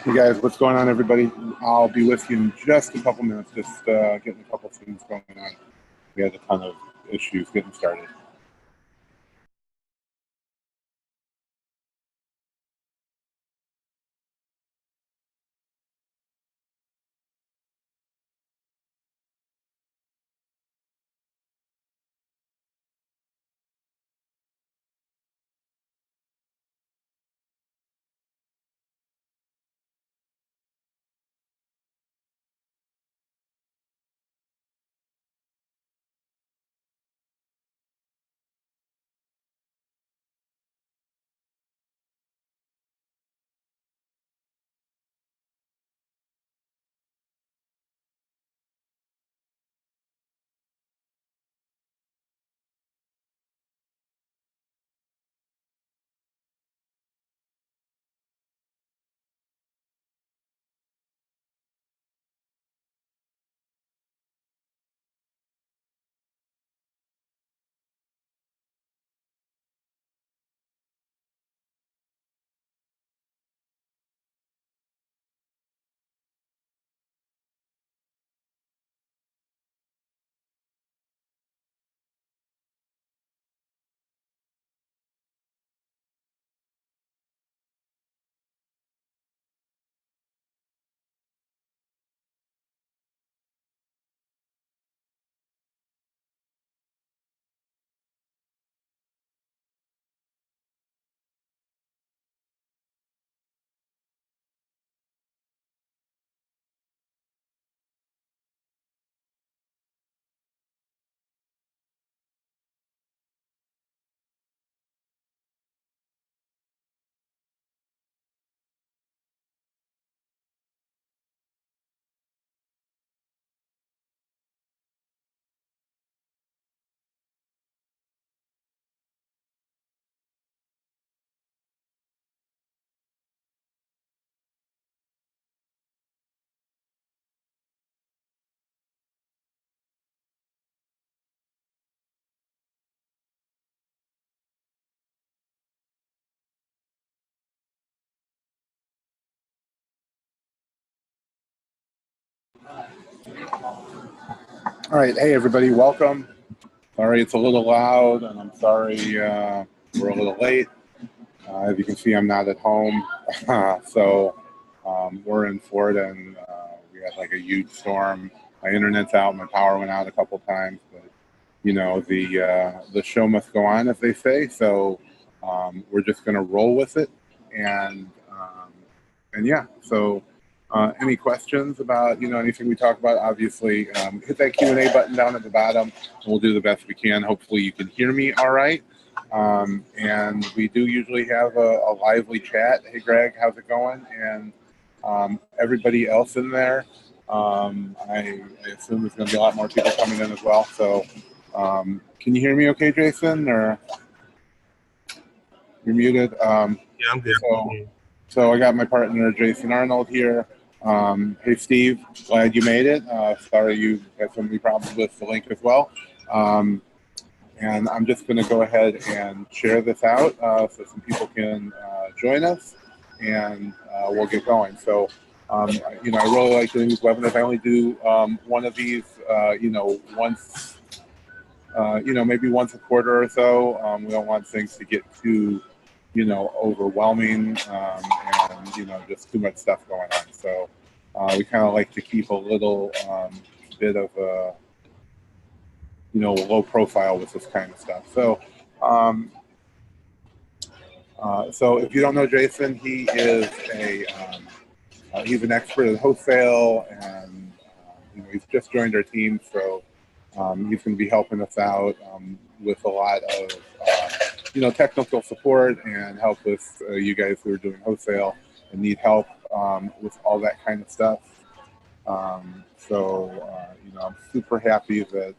Hey guys, what's going on, everybody? I'll be with you in just a couple minutes, just getting a couple things going on. We had a ton of issues getting started. All right, hey everybody, welcome. Sorry it's a little loud, and I'm sorry we're a little late. As you can see, I'm not at home, so we're in Florida, and we had like a huge storm. My internet's out, my power went out a couple times, but you know the show must go on, as they say. So we're just gonna roll with it, and yeah. So any questions about anything we talk about? Obviously, hit that Q&A button down at the bottom. We'll do the best we can. Hopefully, you can hear me all right. And we do usually have a lively chat. Hey, Greg, how's it going? And everybody else in there. I assume there's going to be a lot more people coming in as well. So can you hear me okay, Jason? Or you're muted? Yeah, I'm good. So I got my partner, Jason Arnold, here. Hey, Steve, glad you made it. Sorry you had so many problems with the link as well. And I'm just going to go ahead and share this out so some people can join us, and we'll get going. So, I really like doing these webinars. I only do one of these, once, maybe once a quarter or so. We don't want things to get too, overwhelming and, just too much stuff going on. So we kind of like to keep a little bit of a, low profile with this kind of stuff. So, so if you don't know Jason, he is he's an expert in wholesale, and he's just joined our team. So he's going to be helping us out with a lot of technical support and help with you guys who are doing wholesale and need help with all that kind of stuff. So I'm super happy that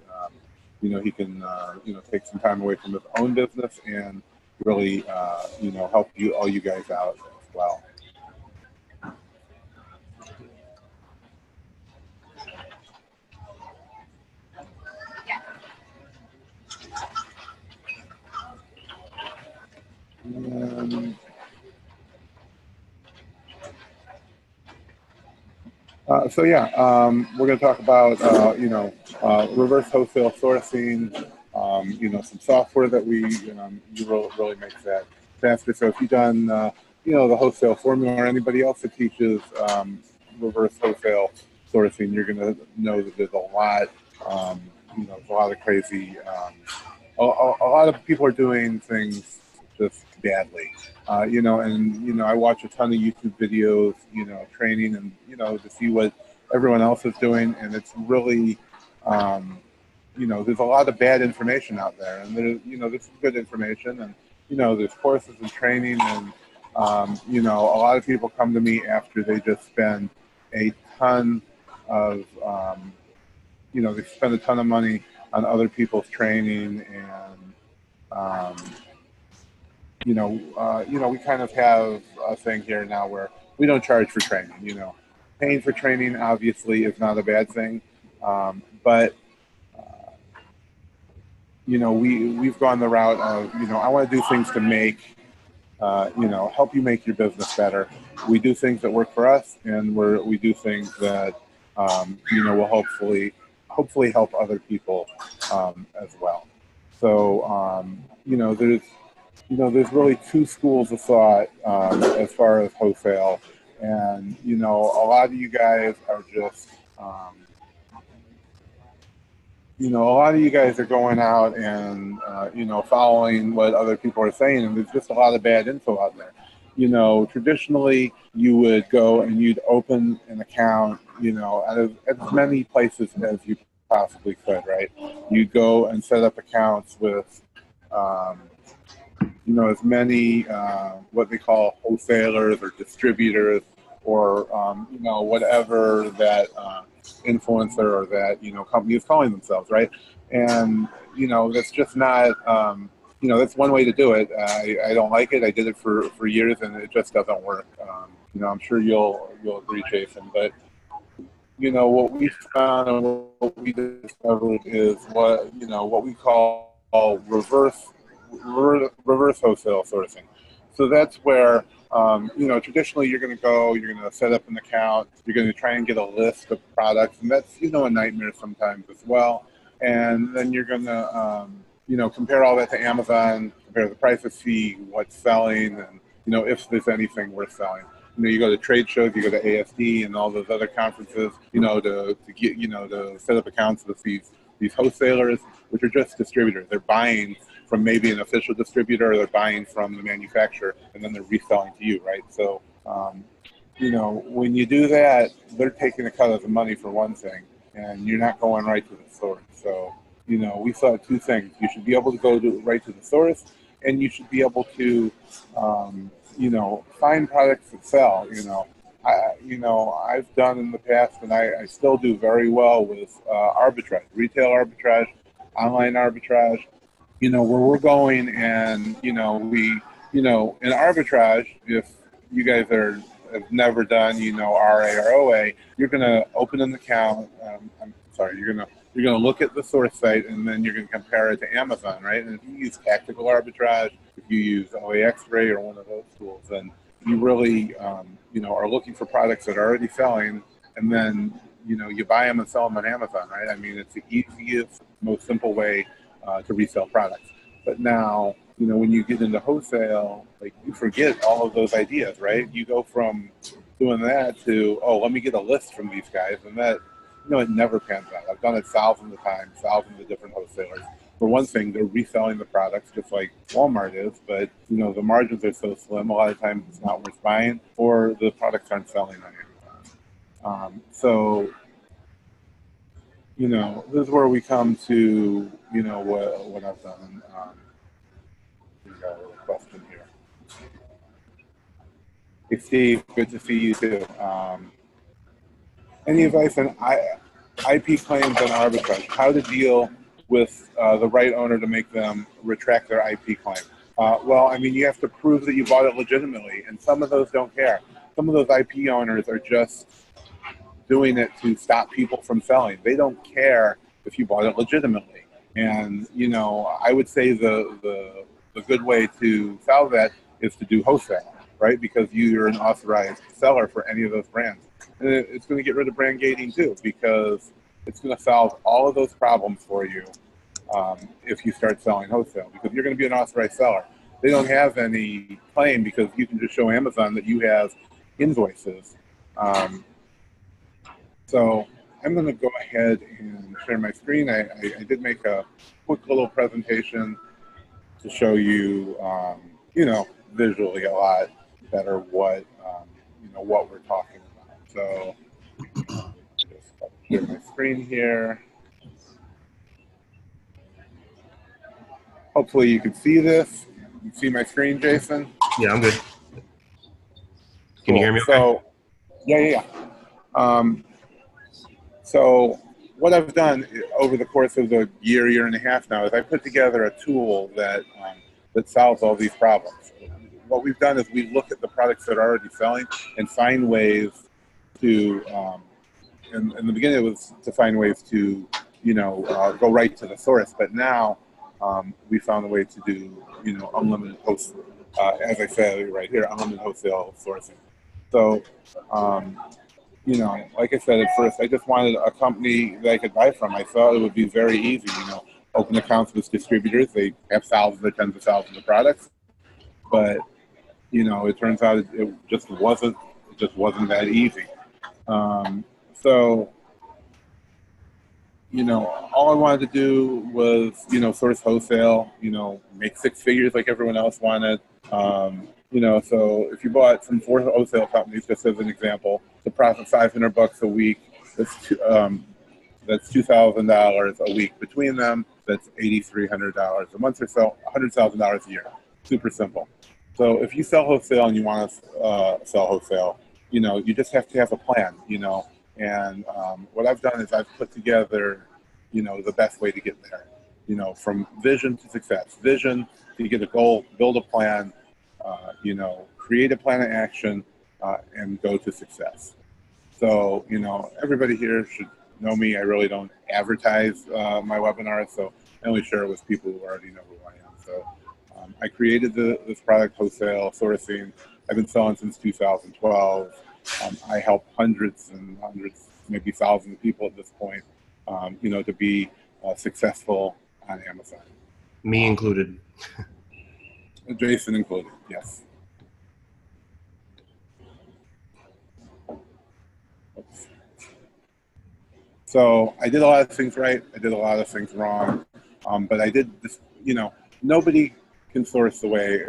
he can take some time away from his own business and really help all you guys out as well. So yeah, we're going to talk about reverse wholesale sourcing. Some software that we really makes that faster. So if you've done the wholesale formula, or anybody else that teaches reverse wholesale sourcing, you're going to know that there's a lot. Um, there's a lot of crazy. A lot of people are doing things just badly. I watch a ton of YouTube videos, training and, to see what everyone else is doing. And it's really, there's a lot of bad information out there. And there's, this is good information. And, there's courses and training. And, a lot of people come to me after they just spend a ton of, they spend a ton of money on other people's training and, um, we kind of have a thing here now where we don't charge for training. Paying for training obviously is not a bad thing, but we've gone the route of I want to do things to make help you make your business better. We do things that work for us, and we do things that will hopefully help other people as well. So there's really two schools of thought as far as wholesale, and a lot of you guys are just, a lot of you guys are going out and following what other people are saying, and there's just a lot of bad info out there. Traditionally you would go and you'd open an account, at as many places as you possibly could, right? You'd go and set up accounts with um, as many what they call wholesalers or distributors or whatever that influencer or that company is calling themselves, right? And that's just not that's one way to do it. I don't like it. I did it for years, and it just doesn't work. I'm sure you'll agree, Jason. But what we found and what we discovered is what we call reverse wholesale sourcing. So that's where traditionally you're going to go, you're going to set up an account, you're going to try and get a list of products, and that's a nightmare sometimes as well. And then you're going to compare all that to Amazon, compare the price of see what's selling, and if there's anything worth selling. You go to trade shows, you go to ASD and all those other conferences, to get, to set up accounts with these wholesalers, which are just distributors. They're buying from maybe an official distributor, or they're buying from the manufacturer, and then they're reselling to you, right? So, when you do that, they're taking a cut of the money for one thing, and you're not going right to the source. So, we saw two things. You should be able to go right to the source, and you should be able to, find products that sell. I've done in the past, and I still do very well with arbitrage, retail arbitrage, online arbitrage. Where we're going, and in arbitrage, if you guys have never done RA or OA, you're going to open an account. You're gonna look at the source site, and then you're gonna compare it to Amazon, right? And if you use tactical arbitrage, if you use OA X-ray or one of those tools, then you really are looking for products that are already selling, and then you buy them and sell them on Amazon, right? I mean, it's the easiest, most simple way to resell products. But now, when you get into wholesale, like, you forget all of those ideas, right? You go from doing that to, oh, let me get a list from these guys, and that, it never pans out. I've done it thousands of times, thousands of different wholesalers. For one thing, they're reselling the products just like Walmart is, but the margins are so slim. A lot of times it's not worth buying, or the products aren't selling on Amazon. This is where we come to what I've done. We got a little question here. Hey Steve, good to see you too. Any advice on IP claims and arbitrage? How to deal with the right owner to make them retract their IP claim? Well, I mean, you have to prove that you bought it legitimately, and some of those don't care. Some of those IP owners are just doing it to stop people from selling. They don't care if you bought it legitimately. And I would say the good way to solve that is to do wholesale, right? Because you're an authorized seller for any of those brands. And it's going to get rid of brand gating too, because it's going to solve all of those problems for you if you start selling wholesale, because you're going to be an authorized seller. They don't have any claim because you can just show Amazon that you have invoices. So I'm going to go ahead and share my screen. I did make a quick little presentation to show you, you know, visually a lot better what, you know, what we're talking about. So just share my screen here. Hopefully you can see this. You see my screen, Jason? Yeah, I'm good. Can you hear me okay? So, yeah. So what I've done over the course of the year and a half now is I put together a tool that that solves all these problems. What we've done is we look at the products that are already selling and find ways to, in the beginning it was to find ways to, you know, go right to the source, but now we found a way to do, you know, unlimited wholesale, as I said right here, unlimited wholesale sourcing. So, you know, like I said at first, I just wanted a company that I could buy from. I thought it would be very easy, you know, open accounts with distributors. They have thousands or tens of thousands of products, but you know, it turns out it just wasn't that easy. So, you know, all I wanted to do was, you know, source wholesale, you know, make six figures like everyone else wanted. You know, so if you bought from 4 wholesale companies, just as an example, to profit $500 a week, that's $2,000 a week between them. That's $8,300 a month or so, $100,000 a year. Super simple. So if you sell wholesale and you want to sell wholesale, you know, you just have to have a plan, you know. And what I've done is I've put together, you know, the best way to get there, you know, from vision to success. Vision, to get a goal, build a plan, you know, create a plan of action, and go to success. So, you know, everybody here should know me. I really don't advertise my webinars, so I only share it with people who already know who I am. So I created this product, wholesale sourcing. I've been selling since 2012. I help hundreds and hundreds, maybe thousands of people at this point, you know, to be successful on Amazon. Me included. Jason included, yes. Oops. So I did a lot of things right. I did a lot of things wrong. But I did this, you know, nobody can source the way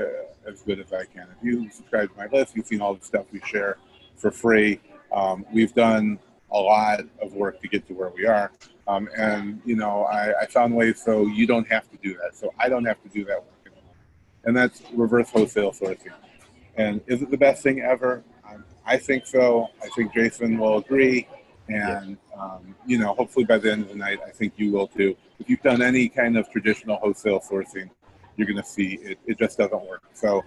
as good as I can. If you subscribe to my list, you've seen all the stuff we share for free. We've done a lot of work to get to where we are. And, you know, I found ways so you don't have to do that. So I don't have to do that work anymore. And that's reverse wholesale sourcing. And is it the best thing ever? I think so. I think Jason will agree. And, you know, hopefully by the end of the night, I think you will too. If you've done any kind of traditional wholesale sourcing, you're going to see it just doesn't work. So,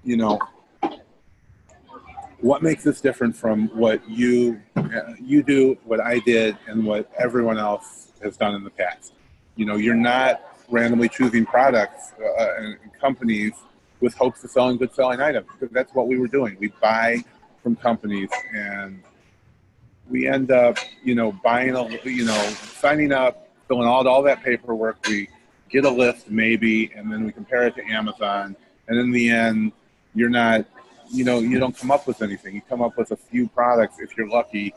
you know, what makes this different from what you do, what I did, and what everyone else has done in the past? You know, you're not randomly choosing products and companies with hopes of selling good selling items, because that's what we were doing. We buy from companies and we end up, you know, buying you know, signing up, filling out all that paperwork. We get a list maybe, and then we compare it to Amazon. And in the end, you're not, you know, you don't come up with anything. You come up with a few products if you're lucky,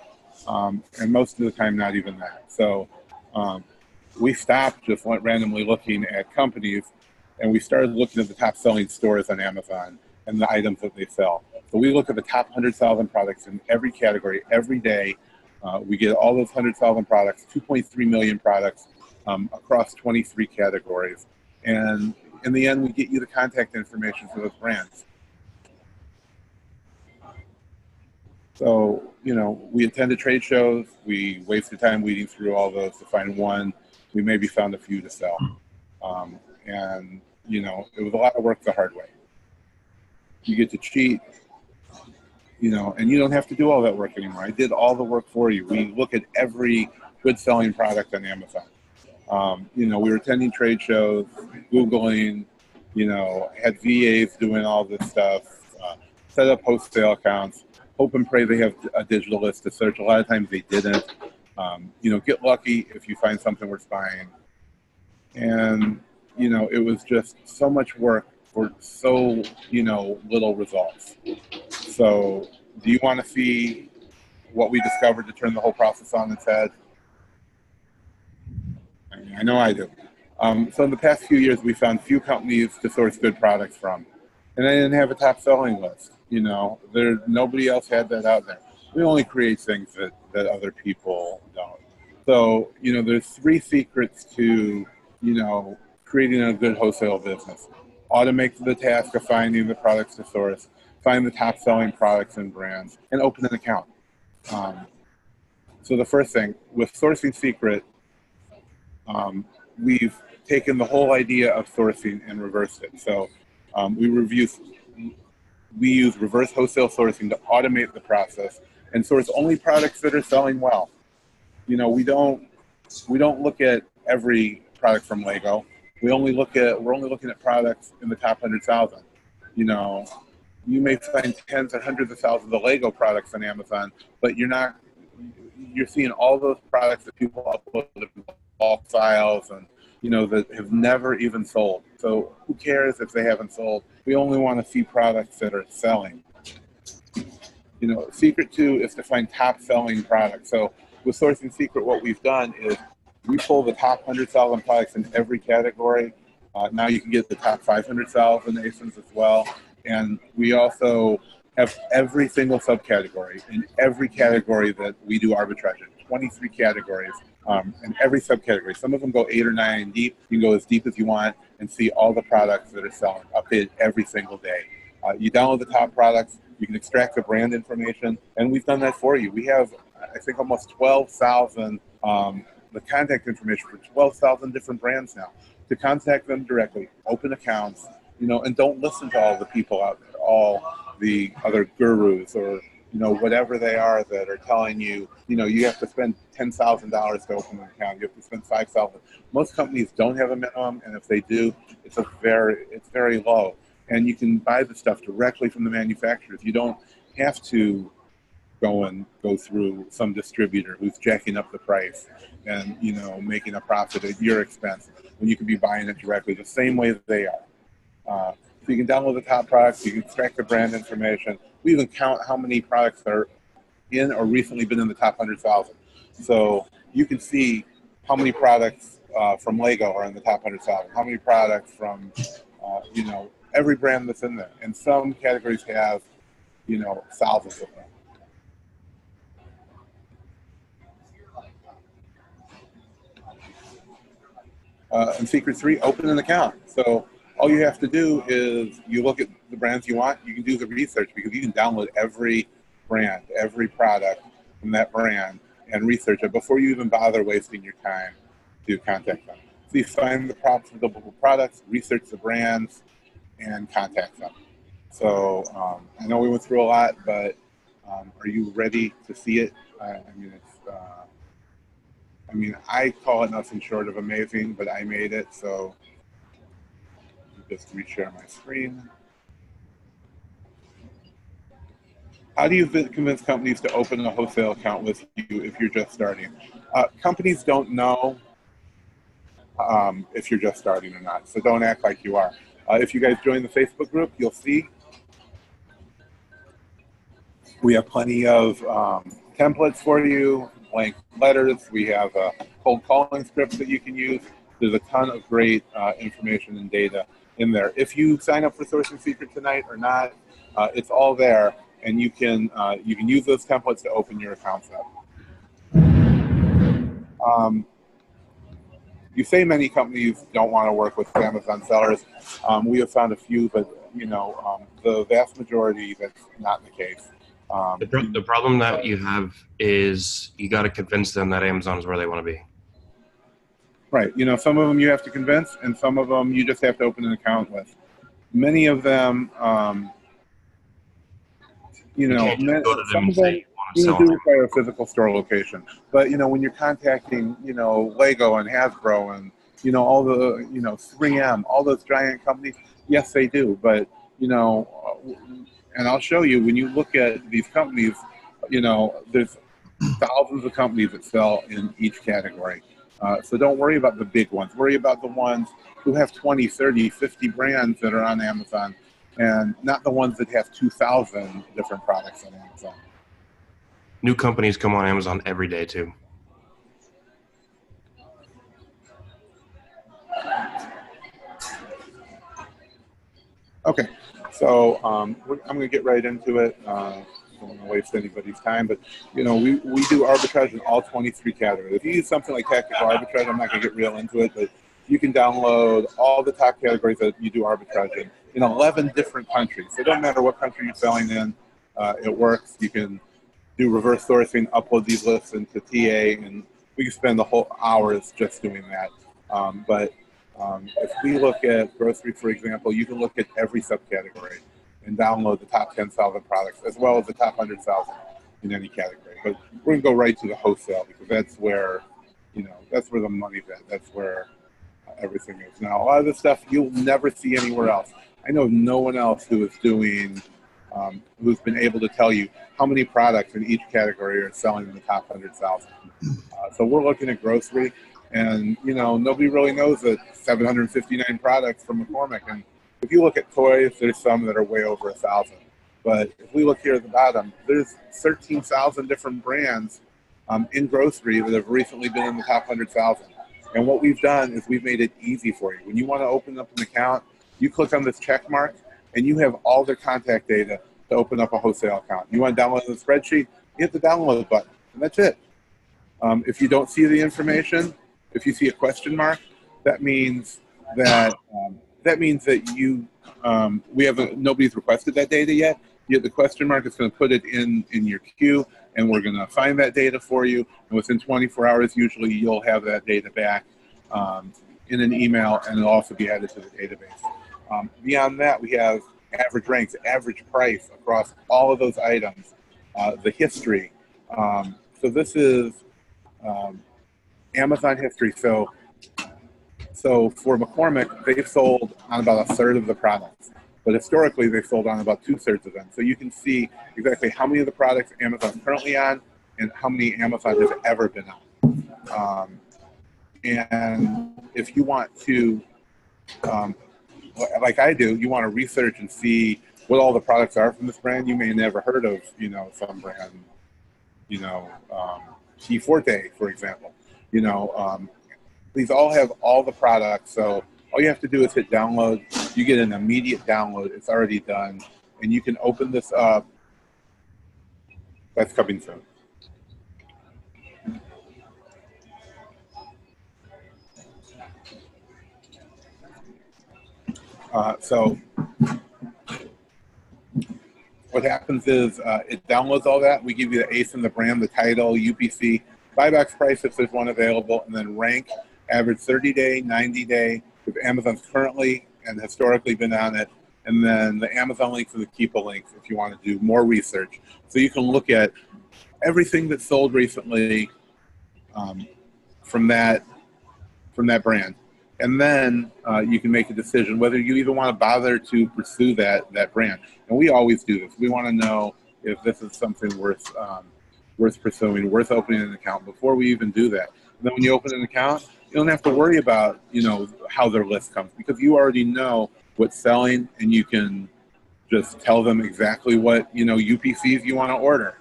and most of the time, not even that. So we stopped just randomly looking at companies, and we started looking at the top selling stores on Amazon and the items that they sell. So we look at the top 100,000 products in every category every day. We get all those 100,000 products, 2.3 million products across 23 categories. And in the end, we get you the contact information for those brands. So, you know, we attended trade shows. We wasted time weeding through all those to find one. We maybe found a few to sell. And, you know, it was a lot of work the hard way. You get to cheat, you know, and you don't have to do all that work anymore. I did all the work for you. We look at every good selling product on Amazon. You know, we were attending trade shows, Googling, you know, had VAs doing all this stuff, set up wholesale accounts. hope and pray they have a digital list to search. A lot of times they didn't. You know, get lucky if you find something worth buying. And, you know, it was just so much work for so, you know, little results. So do you want to see what we discovered to turn the whole process on its head? I know I do. So in the past few years, we found few companies to source good products from. And I didn't have a top selling list. You know, nobody else had that out there. We only create things that other people don't. So, you know, there's 3 secrets to, you know, creating a good wholesale business. Automate the task of finding the products to source, find the top selling products and brands, and open an account. So the first thing, with Sourcing Secret, we've taken the whole idea of sourcing and reversed it. So we use reverse wholesale sourcing to automate the process and source only products that are selling well. You know, we don't look at every product from Lego. We're only looking at products in the top 100,000. You know, you may find tens or hundreds of thousands of Lego products on Amazon, but you're seeing all those products that people upload in bulk files and, you know, that have never even sold. So who cares if they haven't sold? We only want to see products that are selling. You know, secret 2 is to find top selling products. So with Sourcing Secret, what we've done is we pull the top 100,000 products in every category. Now you can get the top 500,000 ASINs as well. And we also have every single subcategory in every category that we do arbitrage in, 23 categories in every subcategory. Some of them go 8 or 9 deep. You can go as deep as you want and see all the products that are selling, updated every single day. You download the top products, you can extract the brand information, and we've done that for you. We have, I think, almost 12,000 the contact information for 12,000 different brands now. To contact them directly, open accounts, you know, and don't listen to all the people out there, all the other gurus or, you know, whatever they are that are telling you, you know, you have to spend $10,000 to open an account. You have to spend $5,000. Most companies don't have a minimum, and if they do, it's very low. And you can buy the stuff directly from the manufacturers. You don't have to go through some distributor who's jacking up the price and, you know, making a profit at your expense when you can be buying it directly the same way that they are. So you can download the top products, you can extract the brand information. We even count how many products are in or recently been in the top 100,000. So you can see how many products from Lego are in the top 100,000, how many products from, you know, every brand that's in there. And some categories have, you know, thousands of them. And secret 3, open an account. So all you have to do is you look at the brands you want. You can do the research because you can download every brand, every product from that brand and research it before you even bother wasting your time to contact them. So you find the profitable products, research the brands, and contact them. So I know we went through a lot, but are you ready to see it? I mean, I call it nothing short of amazing, but I made it, so just reshare my screen. How do you convince companies to open a wholesale account with you if you're just starting? Companies don't know if you're just starting or not, so don't act like you are. If you guys join the Facebook group, you'll see we have plenty of templates for you, blank letters. We have a cold calling script that you can use. There's a ton of great information and data in there. If you sign up for Sourcing Secret tonight or not, it's all there, and you can use those templates to open your accounts up. You say many companies don't want to work with Amazon sellers. We have found a few, but you know, the vast majority, that's not the case. The problem that you have is you got to convince them that Amazon is where they want to be. Right. You know, some of them you have to convince, and some of them you just have to open an account with. Many of them, you know, some of them do require a physical store location. But, you know, when you're contacting, you know, Lego and Hasbro and, you know, all the, you know, 3M, all those giant companies, yes, they do. But, you know, And I'll show you, when you look at these companies, you know, there's thousands of companies that sell in each category. So don't worry about the big ones. Worry about the ones who have 20, 30, 50 brands that are on Amazon, and not the ones that have 2,000 different products on Amazon. New companies come on Amazon every day too. Okay, so I'm going to get right into it. I don't want to waste anybody's time, but you know, we do arbitrage in all 23 categories. If you use something like tactical arbitrage, I'm not going to get real into it, but you can download all the top categories that you do arbitrage in 11 different countries. So it doesn't matter what country you're selling in, it works. You can do reverse sourcing, upload these lists into TA, and we can spend the whole hours just doing that. If we look at grocery, for example, you can look at every subcategory and download the top 10,000 products, as well as the top 100,000 in any category. But we're going to go right to the wholesale, because that's where, you know, that's where the money's at. That's where everything is. Now, a lot of this stuff you'll never see anywhere else. I know no one else who is doing, who's been able to tell you how many products in each category are selling in the top 100,000. So we're looking at grocery. And, you know, nobody really knows that 759 products from McCormick. And if you look at toys, there's some that are way over 1,000. But if we look here at the bottom, there's 13,000 different brands in grocery that have recently been in the top 100,000. And what we've done is we've made it easy for you. When you want to open up an account, you click on this check mark, and you have all their contact data to open up a wholesale account. You want to download the spreadsheet, you hit the download button, and that's it. If you don't see the information, if you see a question mark, that means that you we have nobody's requested that data yet. You hit the question mark, it's going to put it in your queue, and we're going to find that data for you. And within 24 hours, usually you'll have that data back in an email, and it'll also be added to the database. Beyond that, we have average ranks, average price across all of those items, the history. So this is Amazon history. So for McCormick, they've sold on about 1/3 of the products, but historically they've sold on about 2/3 of them. So you can see exactly how many of the products Amazon's currently on and how many Amazon has ever been on. And if you want to, like I do, you want to research and see what all the products are from this brand. You may have never heard of, you know, some brand, you know, T Forte, for example. You know, these all have all the products, so all you have to do is hit download. You get an immediate download. It's already done, and you can open this up. That's coming soon. So what happens is it downloads all that. We give you the ACE and the brand, the title, UPC, buyback price if there's one available, and then rank, average 30-day, 90-day, if Amazon's currently and historically been on it, and then the Amazon links and the Keepa links if you want to do more research. So you can look at everything that's sold recently from that brand. And then you can make a decision whether you even want to bother to pursue that brand. And we always do this. We want to know if this is something worth pursuing, worth opening an account before we even do that. And then when you open an account, you don't have to worry about, you know, how their list comes, because you already know what's selling, and you can just tell them exactly what, you know, UPCs you want to order.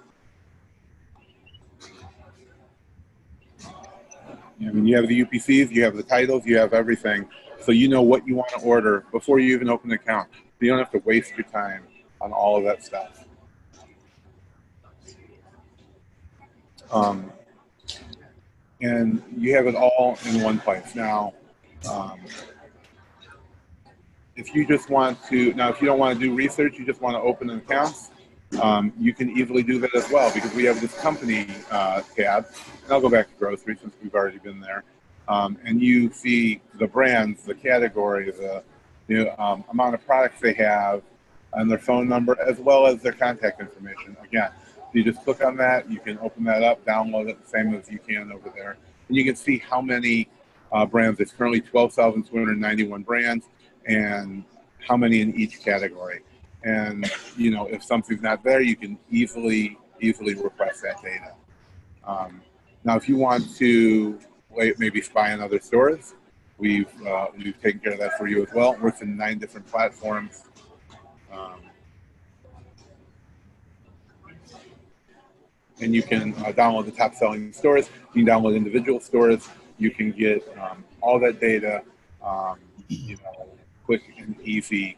I mean, you have the UPCs, you have the titles, you have everything, so you know what you want to order before you even open an account. So you don't have to waste your time on all of that stuff. And you have it all in one place. Now, if you just want to, if you don't want to do research, you just want to open an account, you can easily do that as well, because we have this company tab. And I'll go back to grocery since we've already been there. And you see the brands, the category, the amount of products they have, and their phone number, as well as their contact information. Again, you just click on that, you can open that up, download it, the same as you can over there. And you can see how many brands. It's currently 12,291 brands, and how many in each category. And, you know, if something's not there, you can easily request that data. Now, if you want to maybe spy on other stores, we've taken care of that for you as well. It works in 9 different platforms. And you can download the top selling stores. You can download individual stores. You can get all that data, you know, quick and easy.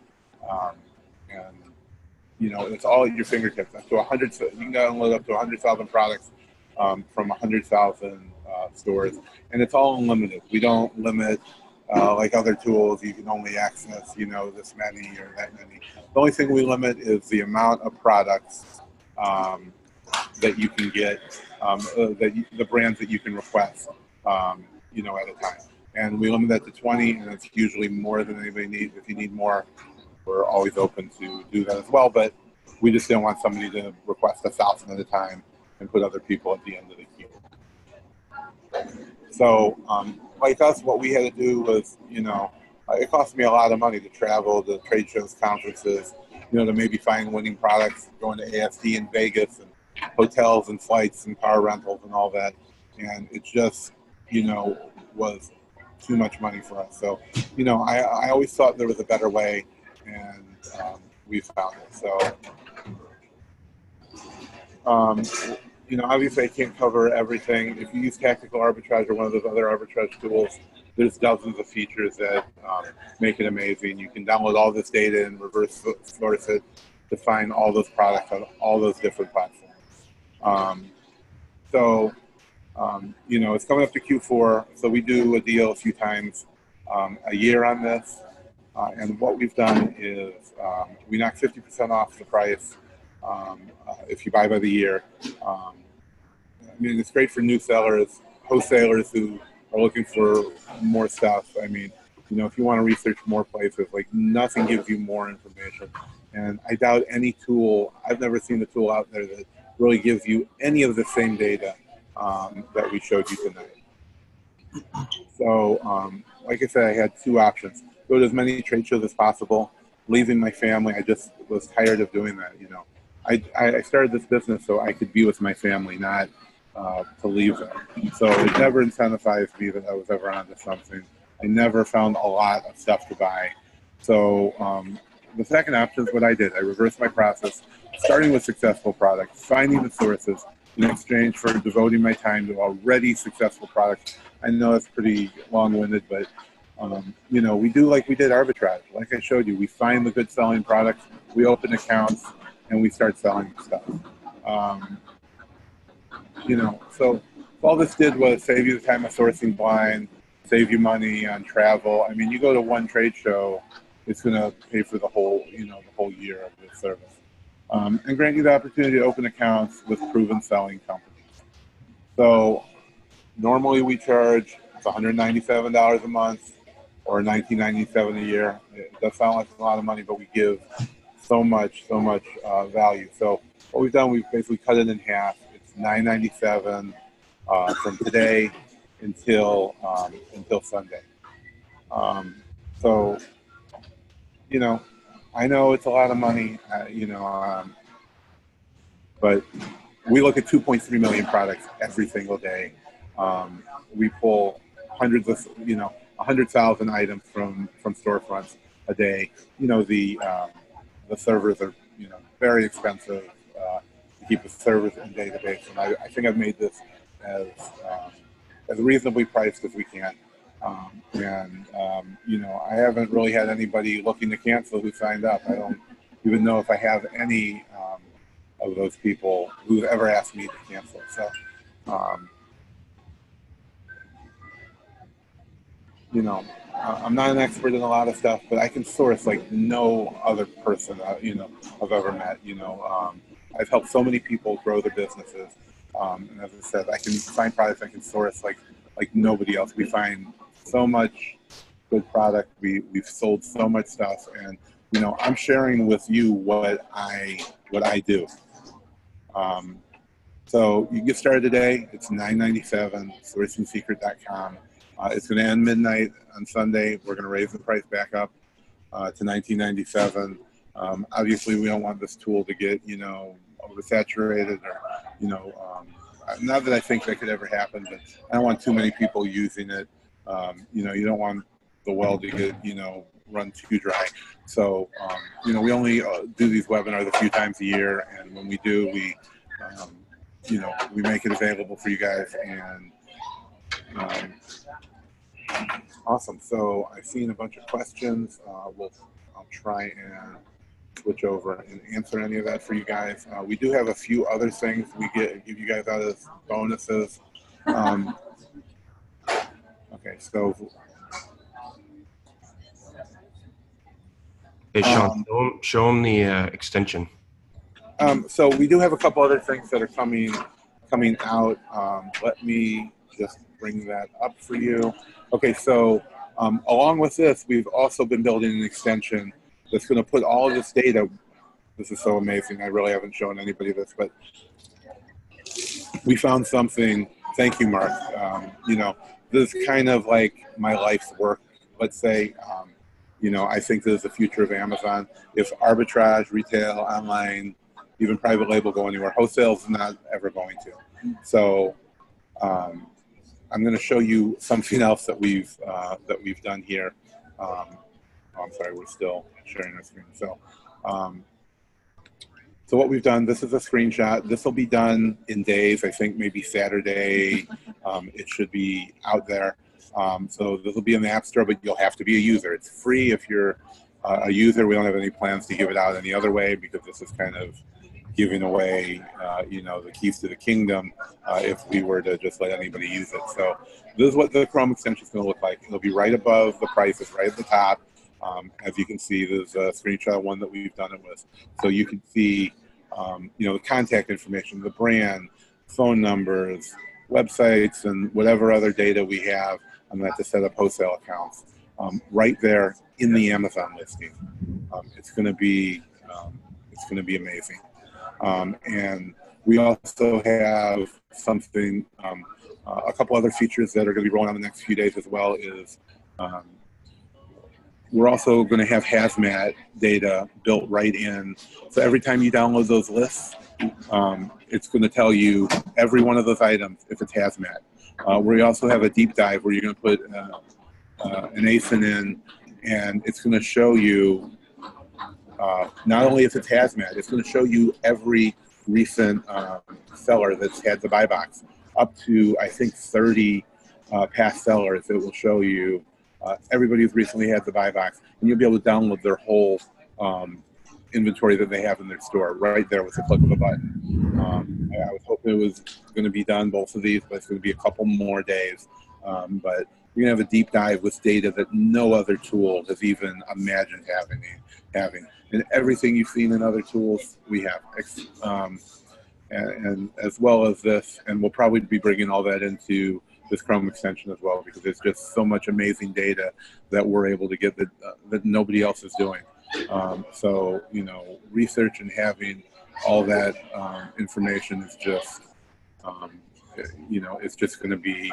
And, you know, it's all at your fingertips. Up to 100, you can download up to 100,000 products from 100,000 stores. And it's all unlimited. We don't limit like other tools. You can only access, you know, this many or that many. The only thing we limit is the amount of products that you can get, the brands that you can request, you know, at a time. And we limit that to 20, and it's usually more than anybody needs. If you need more, we're always open to do that as well. But we just didn't want somebody to request 1,000 at a time and put other people at the end of the queue. So, like us, what we had to do was, you know, it cost me a lot of money to travel to trade shows, conferences, you know, to maybe find winning products, going to ASD in Vegas, and hotels and flights and car rentals and all that. And it just, you know, was too much money for us. So, you know, I always thought there was a better way, and we found it. So, you know, obviously I can't cover everything. If you use tactical arbitrage or one of those other arbitrage tools, there's dozens of features that make it amazing. You can download all this data and reverse source it to find all those products on all those different platforms. You know, it's coming up to Q4, so we do a deal a few times a year on this. And what we've done is we knock 50% off the price if you buy by the year. I mean, it's great for new sellers, wholesalers who are looking for more stuff. I mean, you know, if you want to research more places, like nothing gives you more information. And I doubt any tool, I've never seen a tool out there that really gives you any of the same data that we showed you tonight. So, like I said, I had 2 options. Go to as many trade shows as possible. Leaving my family, I just was tired of doing that, you know. I started this business so I could be with my family, not to leave them. So it never incentivized me that I was ever onto something. I never found a lot of stuff to buy. So the second option is what I did. I reversed my process, starting with successful products, finding the sources in exchange for devoting my time to already successful products. I know it's pretty long-winded, but you know, we do like we did arbitrage. Like I showed you, we find the good selling products, we open accounts, and we start selling stuff. You know, so all this did was save you the time of sourcing blind, save you money on travel. I mean, you go to one trade show, it's going to pay for the whole, you know, the whole year of the service. And grant you the opportunity to open accounts with proven selling companies. So normally we charge $197 a month or $19.97 a year. It does sound like a lot of money, but we give so much value. So what we've done, we've basically cut it in half. It's $9.97 from today until Sunday. So, you know, I know it's a lot of money, you know, but we look at 2.3 million products every single day. We pull hundreds of, you know, 100,000 items from storefronts a day. You know, the servers are, you know, very expensive to keep the servers and database, and I think I've made this as reasonably priced as we can. You know, I haven't really had anybody looking to cancel who signed up. I don't even know if I have any of those people who've ever asked me to cancel. So, you know, I'm not an expert in a lot of stuff, but I can source like no other person, you know, I've ever met. You know, I've helped so many people grow their businesses. And as I said, I can find products I can source like nobody else. We find so much good product. We've sold so much stuff, and you know, I'm sharing with you what I do. So you can get started today. It's $9.97. SourcingSecret.com. It's going to end midnight on Sunday. We're going to raise the price back up to $19.97. Obviously, we don't want this tool to get, oversaturated or, not that I think that could ever happen, but I don't want too many people using it. You don't want the well to get, run too dry. So, we only do these webinars a few times a year, and when we do, we make it available for you guys. And awesome. So I've seen a bunch of questions. I'll try and switch over and answer any of that for you guys. We do have a few other things we give you guys out as bonuses. Okay, so Hey, Shawn, show them the extension. So we do have a couple other things that are coming out. Let me just bring that up for you. Okay, so along with this, we've also been building an extension that's going to put all of this data. This is so amazing. I really haven't shown anybody this, but we found something. Thank you, Mark. This is kind of like my life's work, let's say. I think this is the future of Amazon. If arbitrage, retail, online, even private label go anywhere, wholesale is not ever going to. So I'm going to show you something else that we've done here. I'm sorry, we're still sharing our screen. So what we've done, this is a screenshot. This will be done in days. I think maybe Saturday. It should be out there. So this will be in the App Store, but you'll have to be a user. It's free if you're a user. We don't have any plans to give it out any other way because this is kind of giving away, the keys to the kingdom if we were to just let anybody use it. So this is what the Chrome extension is going to look like. It'll be right above the prices, right at the top. As you can see, there's a screenshot one that we've done it with. So you can see, the contact information, the brand, phone numbers, websites, and whatever other data we have to set up wholesale accounts right there in the Amazon listing. It's going to be amazing. And we also have something, a couple other features that are going to be rolling out in the next few days as well is we're also going to have hazmat data built right in. So every time you download those lists, it's going to tell you every one of those items if it's hazmat. We also have a deep dive where you're going to put an ASIN in, and it's going to show you not only if it's hazmat, it's going to show you every recent seller that's had the buy box, up to I think 30 past sellers. It will show you everybody who's recently had the buy box, and you'll be able to download their whole inventory that they have in their store right there with the click of a button. I was hoping it was going to be done, both of these, but it's going to be a couple more days. But you're going to have a deep dive with data that no other tool has even imagined having. And everything you've seen in other tools, we have. And as well as this, and we'll probably be bringing all that into this Chrome extension as well, because there's just so much amazing data that we're able to get that nobody else is doing. So, research and having all that information is just, it's just going to be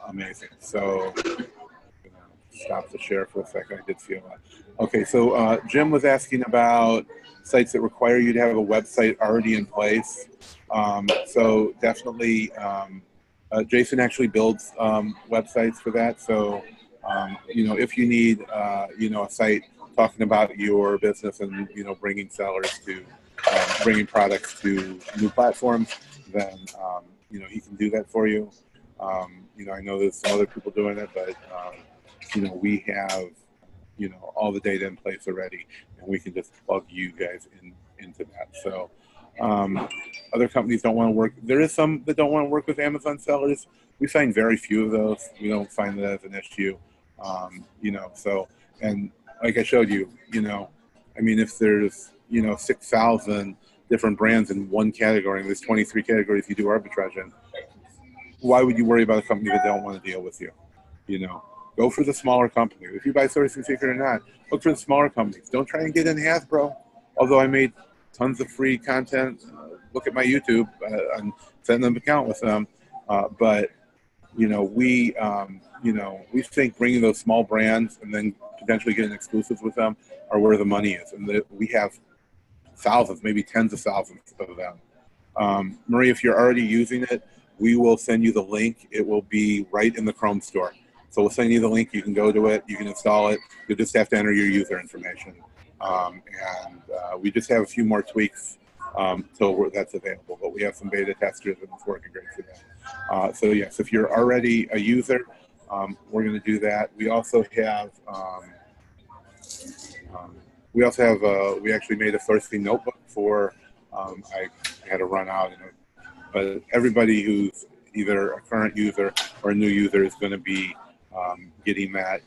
amazing. So, I'm going to stop the share for a second. I did feel that. Okay, so Jim was asking about sites that require you to have a website already in place. So definitely, Jason actually builds websites for that. So, if you need, a site talking about your business and, bringing sellers to, bringing products to new platforms, then, he can do that for you. I know there's some other people doing it, but, we have, all the data in place already, and we can just plug you guys into that. So, other companies don't want to work. There is some that don't want to work with Amazon sellers. We find very few of those. We don't find that as an issue. So, and like I showed you, if there's, 6,000 different brands in one category, and there's 23 categories you do arbitrage in, why would you worry about a company that don't want to deal with you? Go for the smaller company. If you buy Sourcing Secret or not, look for the smaller companies. Don't try and get in Hasbro. Although I made tons of free content. Look at my YouTube. I'm setting an account with them. But, we think bringing those small brands and then potentially getting exclusives with them are where the money is, and we have thousands, maybe tens of thousands of them. Marie, if you're already using it, we will send you the link. It will be right in the Chrome store. So we'll send you the link. You can go to it. You can install it. You'll just have to enter your user information. We just have a few more tweaks till that's available. But we have some beta testers and it's working great for that. So yes, if you're already a user, we're going to do that. We also have we actually made a sourcing notebook for. I had to run out, but everybody who's either a current user or a new user is going to be getting that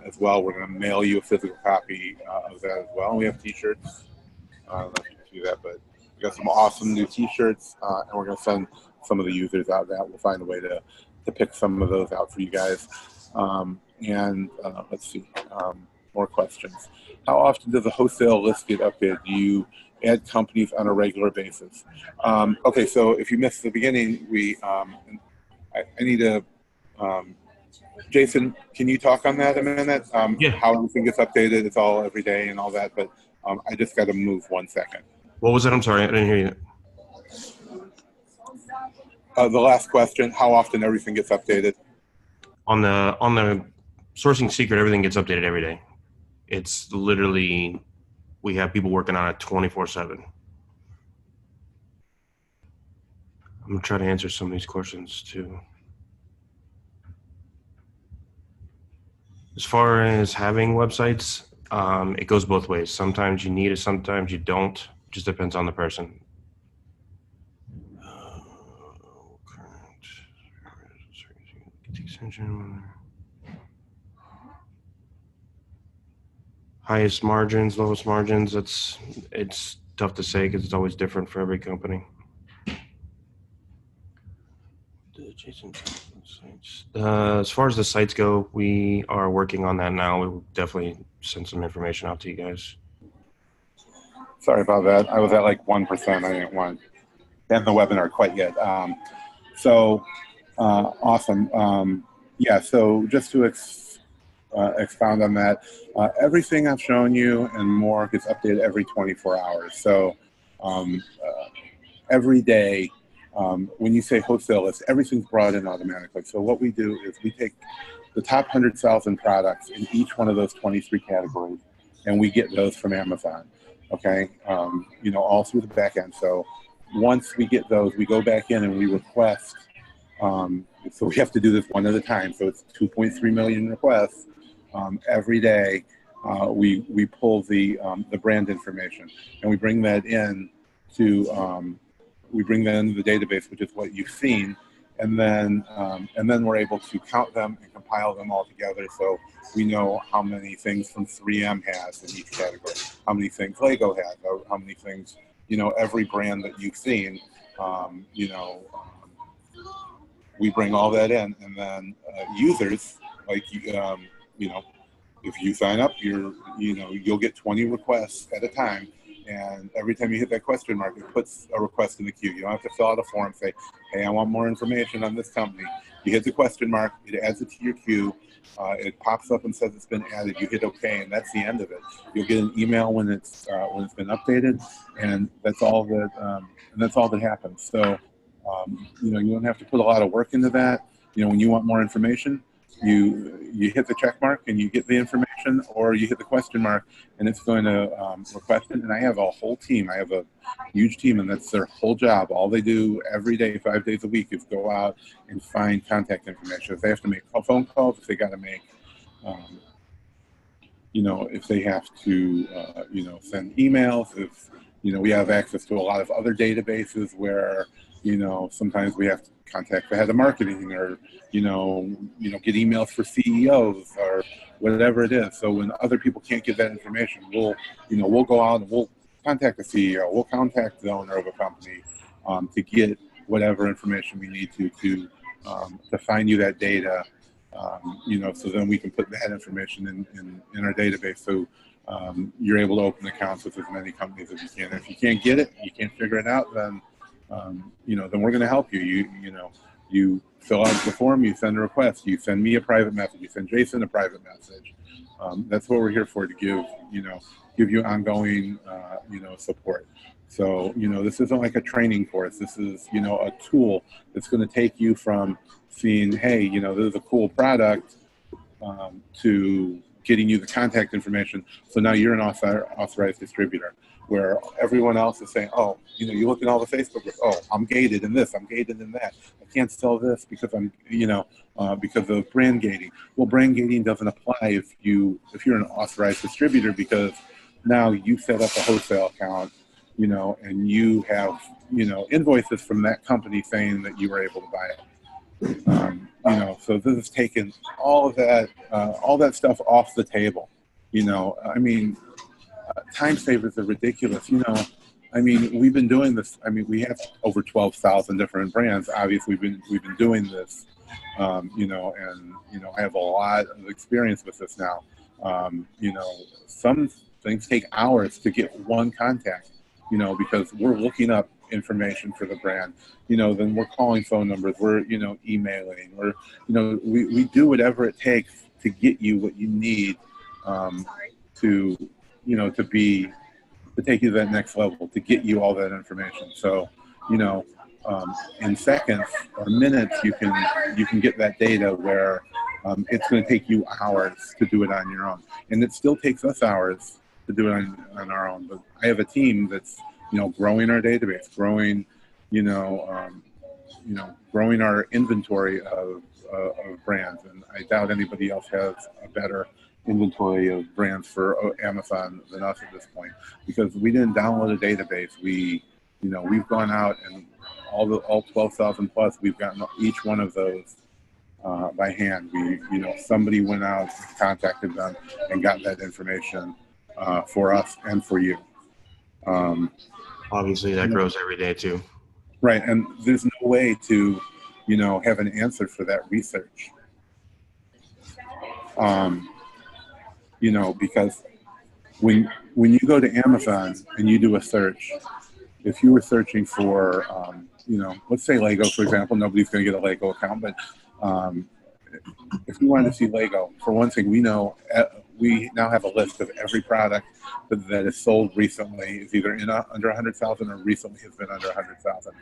as well. We're going to mail you a physical copy of that as well. And we have T-shirts. I don't know if you can see that, but we got some awesome new T-shirts, and we're going to send some of the users out that. We'll find a way to pick some of those out for you guys. Let's see, more questions. How often does the wholesale list get updated? Do you add companies on a regular basis? Okay, so if you missed the beginning, I need to. Jason, can you talk on that a minute? Yeah. How everything gets updated, it's all every day and all that, but I just got to move 1 second. What was it? I'm sorry, I didn't hear you. The last question, how often everything gets updated? On the sourcing secret, everything gets updated every day. It's literally, we have people working on it 24/7. I'm going to try to answer some of these questions too. As far as having websites, it goes both ways. Sometimes you need it, sometimes you don't. Just depends on the person. Highest margins, lowest margins. It's tough to say because it's always different for every company. As far as the sites go, we are working on that now. We will definitely send some information out to you guys. Sorry about that. I was at like 1%. I didn't want to end the webinar quite yet. Awesome. Yeah, so just to expound on that, everything I've shown you and more gets updated every 24 hours. So every day, when you say wholesale list, everything's brought in automatically. So what we do is we take the top 100,000 products in each one of those 23 categories, and we get those from Amazon. Okay, all through the back end. So once we get those, we go back in and we request. So we have to do this one at a time. So it's 2.3 million requests every day. We pull the brand information and we bring that in to into the database, which is what you've seen, and then we're able to count them and compile them all together. So we know how many things from 3M has in each category, how many things Lego has, how many things every brand that you've seen. We bring all that in, and then users like if you sign up, you'll get 20 requests at a time. And every time you hit that question mark, it puts a request in the queue. You don't have to fill out a form, say, hey, I want more information on this company. You hit the question mark, it adds it to your queue. It pops up and says it's been added. You hit OK, and that's the end of it. You'll get an email when it's been updated, and that's all that happens. So you don't have to put a lot of work into that. When you want more information, you hit the check mark and you get the information, or you hit the question mark and it's going to request it. And I have a whole team. I have a huge team, and that's their whole job. All they do every day, 5 days a week, is go out and find contact information. If they have to make phone calls, if they got to make, if they have to, send emails, if, we have access to a lot of other databases where, sometimes we have to contact the head of marketing, or get emails for CEOs or whatever it is. So when other people can't get that information, we'll go out and we'll contact the CEO, we'll contact the owner of a company to get whatever information we need to find you that data. So then we can put that information in our database. So you're able to open accounts with as many companies as you can. If you can't get it, you can't figure it out, then then we're going to help you. You fill out the form, you send a request, you send me a private message, you send Jason a private message. That's what we're here for, to give you ongoing, support. So, this isn't like a training course. This is, a tool that's going to take you from seeing, hey, this is a cool product, to getting you the contact information. So now you're an authorized distributor, where everyone else is saying, oh, you look at all the Facebook groups, oh, I'm gated in this, I'm gated in that. I can't sell this because I'm, because of brand gating. Well, brand gating doesn't apply if you're an authorized distributor, because now you set up a wholesale account, and you have, invoices from that company saying that you were able to buy it. So this has taken all that stuff off the table. Time savers are ridiculous. We've been doing this. We have over 12,000 different brands. Obviously, we've been doing this, I have a lot of experience with this now. Some things take hours to get one contact, because we're looking up information for the brand, then we're calling phone numbers, we're, emailing, or, we do whatever it takes to get you what you need, to take you to that next level, to get you all that information. So, in seconds or minutes, you can get that data where, it's going to take you hours to do it on your own. And it still takes us hours to do it on our own. But I have a team that's, growing our database, growing growing our inventory of brands. And I doubt anybody else has a better inventory of brands for Amazon than us at this point, because we didn't download a database. We've gone out, and all 12,000 plus, we've gotten each one of those by hand. Somebody went out, contacted them, and got that information for us and for you. Obviously, that grows every day too. Right, and there's no way to, have an answer for that research. Because when you go to Amazon and you do a search, if you were searching for, let's say Lego, for example, nobody's going to get a Lego account, but if you wanted to see Lego, for one thing, we now have a list of every product that is sold recently, is either under 100,000 or recently has been under 100,000.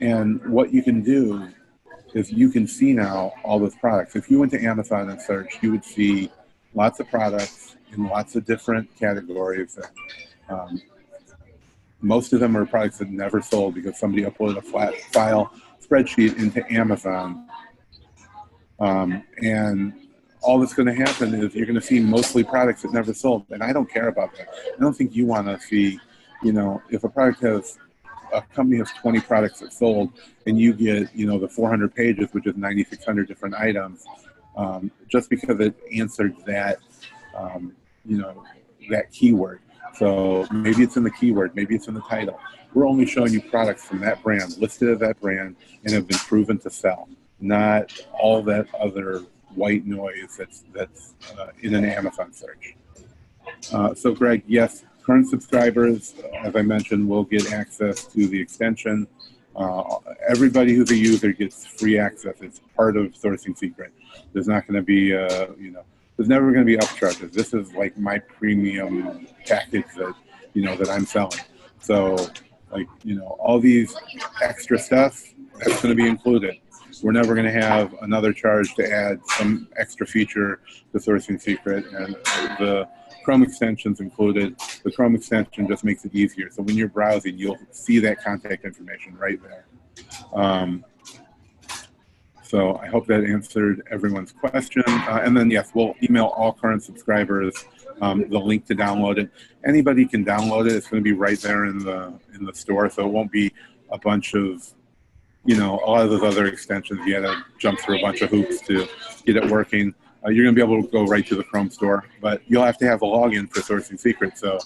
And what you can do is you can see now all those products. If you went to Amazon and searched, you would see lots of products in lots of different categories. Most of them are products that never sold because somebody uploaded a flat file spreadsheet into Amazon. And all that's going to happen is you're going to see mostly products that never sold. And I don't care about that. I don't think you want to see, if a company has 20 products that sold, and you get, the 400 pages, which is 9,600 different items, just because it answered that, that keyword. So maybe it's in the keyword, maybe it's in the title. We're only showing you products from that brand, listed as that brand, and have been proven to sell, not all that other white noise that's in an Amazon search. So Greg, yes, current subscribers, as I mentioned, will get access to the extension. Everybody who's a user gets free access. It's part of Sourcing Secret. There's not going to be, there's never going to be upcharges. This is like my premium package that, that I'm selling. So, all these extra stuff, that's going to be included. We're never going to have another charge to add some extra feature to Sourcing Secret, and the Chrome extension's included. The Chrome extension just makes it easier. So when you're browsing, you'll see that contact information right there. So I hope that answered everyone's question. And then, yes, we'll email all current subscribers the link to download it. Anybody can download it. It's going to be right there in the store, so it won't be a bunch of, a lot of those other extensions. You had to jump through a bunch of hoops to get it working. You're going to be able to go right to the Chrome store, but you'll have to have a login for Sourcing Secret. So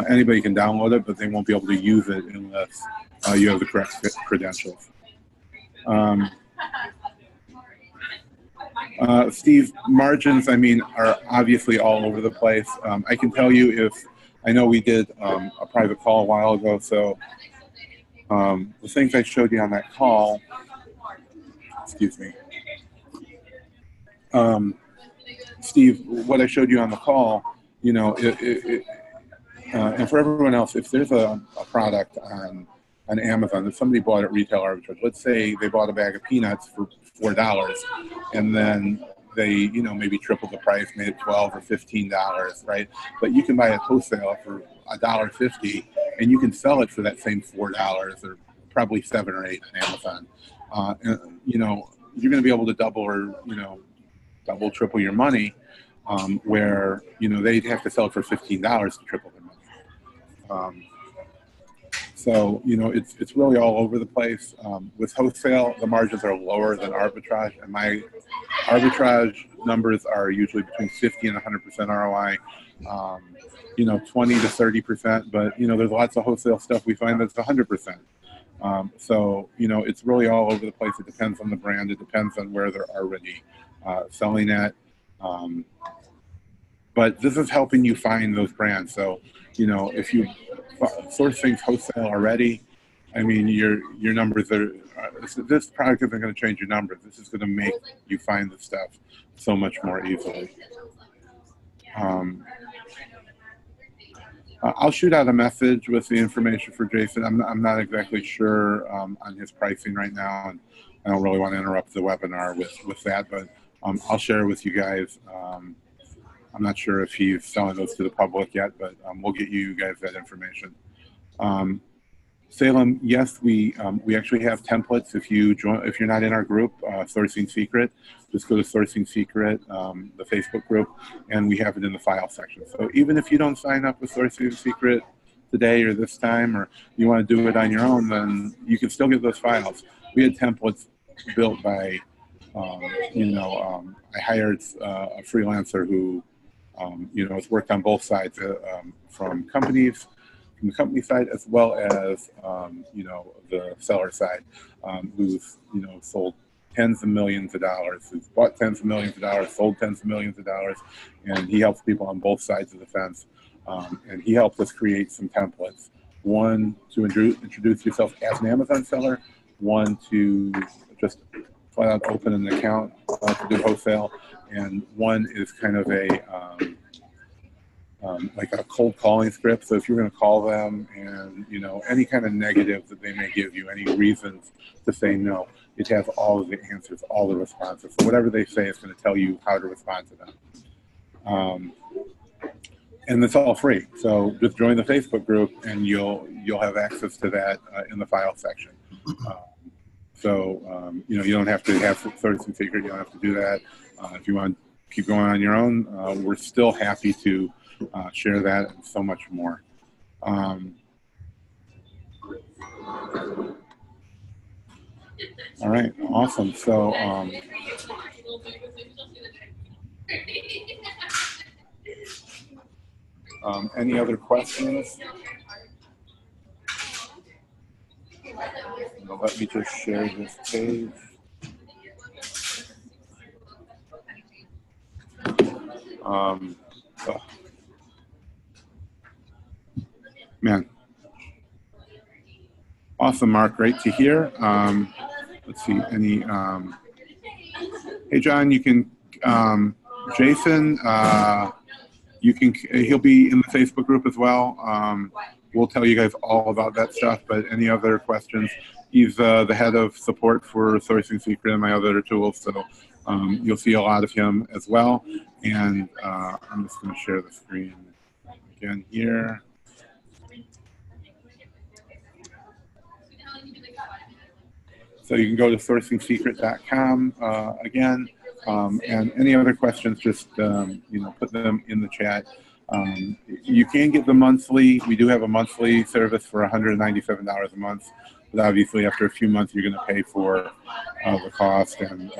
anybody can download it, but they won't be able to use it unless you have the correct credentials. Steve, margins, are obviously all over the place. I can tell you I know we did a private call a while ago, so The things I showed you on that call, excuse me, Steve, what I showed you on the call, you know, and for everyone else, if there's a product on Amazon that somebody bought at retail arbitrage, let's say they bought a bag of peanuts for $4, and then they, you know, maybe tripled the price, made it $12 or $15, right? But you can buy it wholesale for $1.50, and you can sell it for that same $4, or probably 7 or 8 on Amazon. And, you know, you're going to be able to double or, you know, double, triple your money, where, you know, they'd have to sell it for $15 to triple their money. So, you know, it's really all over the place. With wholesale, the margins are lower than arbitrage, and my arbitrage numbers are usually between 50 and 100% ROI. You know, 20 to 30%, but, you know, there's lots of wholesale stuff we find that's 100%. So, you know, it's really all over the place. It depends on the brand. It depends on where they're already selling at. But this is helping you find those brands. So, you know, if you source things wholesale already, I mean, your numbers are, this product isn't going to change your numbers. This is going to make you find the stuff so much more easily. I'll shoot out a message with the information for Jason. I'm not exactly sure on his pricing right now, and I don't really want to interrupt the webinar with that, but I'll share with you guys. I'm not sure if he's selling those to the public yet, but we'll get you guys that information. Salem, yes, we actually have templates. If you're not in our group, Sourcing Secret, just go to Sourcing Secret, the Facebook group, and we have it in the file section. So even if you don't sign up with Sourcing Secret today or this time, or you want to do it on your own, then you can still get those files. We had templates built by, I hired a freelancer who, you know, has worked on both sides, from the company side, as well as, you know, the seller side, who's, you know, sold tens of millions of dollars, who's bought tens of millions of dollars, sold tens of millions of dollars, and he helps people on both sides of the fence. And he helped us create some templates. One, to introduce yourself as an Amazon seller. One, to just flat out open an account to do wholesale. And one is kind of a like a cold calling script. So if you're going to call them, and, you know, any kind of negative that they may give you, any reasons to say no, it has all of the answers, all the responses. So whatever they say, it's going to tell you how to respond to them. And it's all free. So just join the Facebook group, and you'll have access to that in the file section. You know, you don't have to have Sourcing Secret. You don't have to do that. If you want to keep going on your own, we're still happy to share that and so much more. All right, awesome. So any other questions? Let me just share this page. Man, awesome, Mark. Great to hear. Let's see. Any? Hey, John. You can. Jason. You can. He'll be in the Facebook group as well. We'll tell you guys all about that stuff. But any other questions? He's the head of support for Sourcing Secret and my other tools, so you'll see a lot of him as well. And I'm just going to share the screen again here. So you can go to sourcingsecret.com again, and any other questions, just you know, put them in the chat. You can get the monthly. We do have a monthly service for $197 a month, but obviously after a few months you're going to pay for the cost. And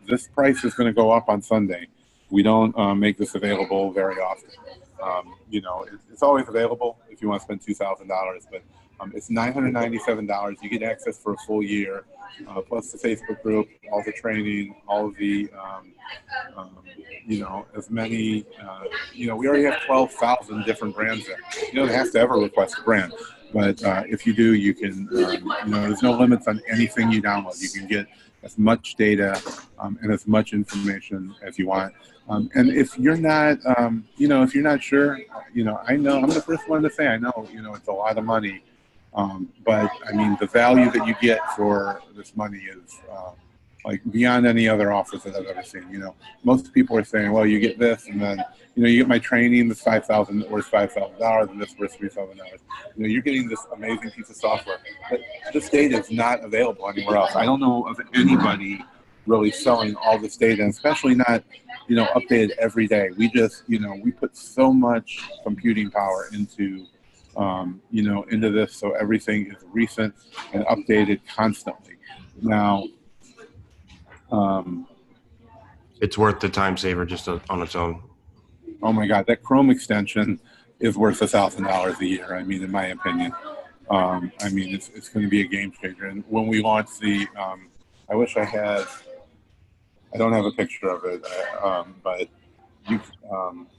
this price is going to go up on Sunday. We don't make this available very often. You know, it's always available if you want to spend $2,000, but it's $997. You get access for a full year, plus the Facebook group, all the training, all of the, you know, as many, you know, we already have 12,000 different brands there. You don't have to ever request a brand. But if you do, you can, there's no limits on anything you download. You can get as much data and as much information as you want. And if you're not, if you're not sure, I know I'm the first one to say I know, it's a lot of money. But I mean, the value that you get for this money is like beyond any other offers that I've ever seen. Most people are saying, well, you get this, and then you get my training that's $5,000 worth $5,000, and this worth $3,000. You're getting this amazing piece of software, but this data is not available anywhere else. I don't know of anybody really selling all this data, and especially not updated every day. We just we put so much computing power into into this, so everything is recent and updated constantly. Now, it's worth the time saver just on its own. Oh my God, that Chrome extension is worth $1,000 a year. I mean, in my opinion, it's going to be a game changer. And when we launch the, I wish I had. I don't have a picture of it, but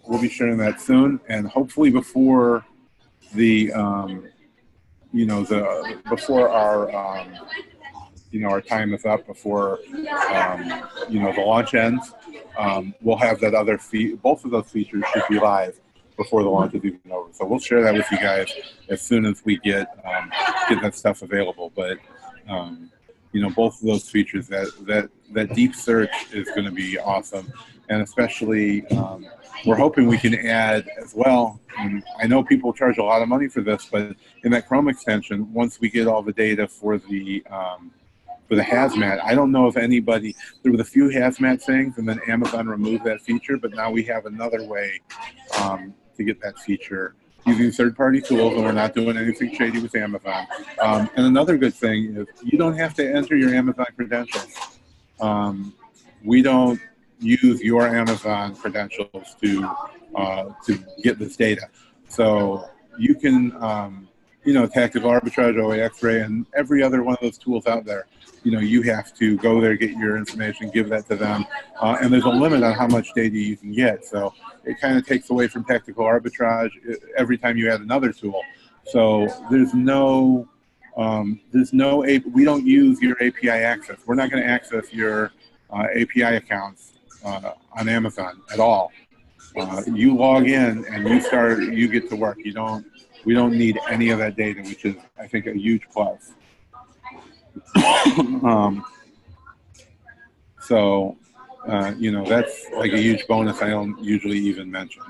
we'll be sharing that soon, and hopefully before the before our our time is up, before the launch ends, we'll have that other both of those features should be live before the launch is even over. So we'll share that with you guys as soon as we get that stuff available. But both of those features, that deep search is going to be awesome, and especially we're hoping we can add as well. And I know people charge a lot of money for this, but in that Chrome extension, once we get all the data for the hazmat, I don't know if anybody, there was a few hazmat things, and then Amazon removed that feature, but now we have another way to get that feature using third-party tools, and we're not doing anything shady with Amazon. And another good thing is you don't have to enter your Amazon credentials. We don't use your Amazon credentials to get this data. So you can, tactical arbitrage, OA X-ray, and every other one of those tools out there, you have to go there, get your information, give that to them. And there's a limit on how much data you can get. So it kind of takes away from tactical arbitrage every time you add another tool. So we don't use your API access. We're not going to access your API accounts on Amazon at all. You log in and you get to work. We don't need any of that data, which is, I think, a huge plus. That's like a huge bonus I don't usually even mention.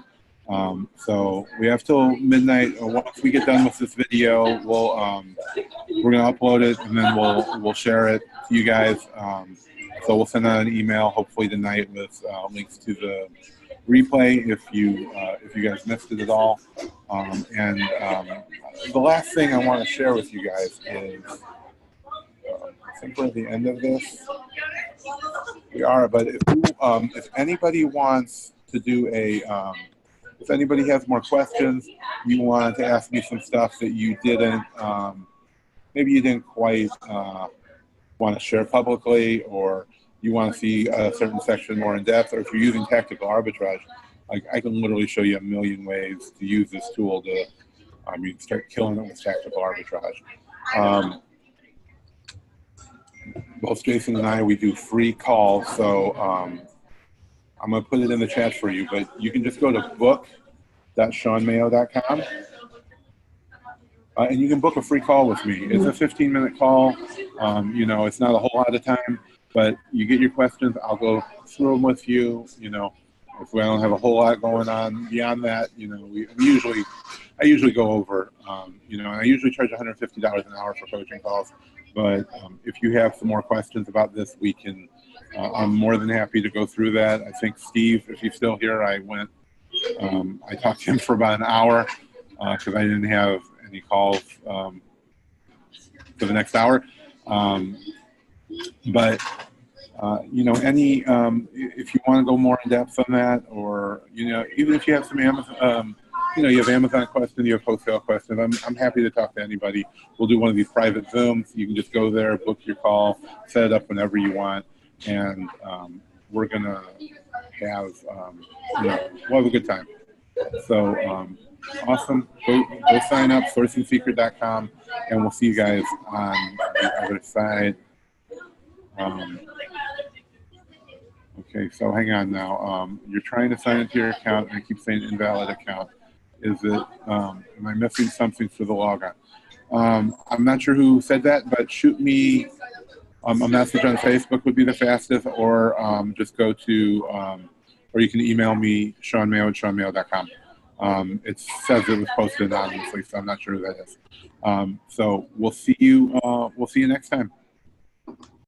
So we have till midnight. Once we get done with this video, we're gonna upload it, and then we'll share it to you guys. So we'll send out an email hopefully tonight with links to the replay if you guys missed it at all. The last thing I want to share with you guys is, I think we're at the end of this. We are, but if anybody wants to do if anybody has more questions, you wanted to ask me some stuff that you didn't, maybe you didn't quite want to share publicly, or you want to see a certain section more in depth, or if you're using tactical arbitrage, like I can literally show you a million ways to use this tool to, start killing it with tactical arbitrage. Both Jason and I, we do free calls, so I'm going to put it in the chat for you, but you can just go to book.shawnmayo.com, and you can book a free call with me. It's a 15-minute call. It's not a whole lot of time, but you get your questions. I'll go through them with you. If we don't have a whole lot going on beyond that, I usually go over, I usually charge $150 an hour for coaching calls. But if you have some more questions about this, I'm more than happy to go through that. I think Steve, if he's still here, I talked to him for about an hour because I didn't have any calls for the next hour. If you want to go more in depth on that, or, even if you have some Amazon, you have Amazon questions, you have wholesale questions, I'm happy to talk to anybody. We'll do one of these private Zooms. You can just go there, book your call, set it up whenever you want, and we're going to have, we'll have a good time. So Awesome. Go sign up, sourcingsecret.com, and we'll see you guys on the other side. Okay, so hang on now. You're trying to sign into your account, and I keep saying invalid account. Is it? Am I missing something for the logon? I'm not sure who said that, but shoot me a message on Facebook would be the fastest, or just go to, or you can email me, Shawn Mayo at ShawnMayo.com. It says it was posted anonymously, so I'm not sure who that is. So we'll see you next time.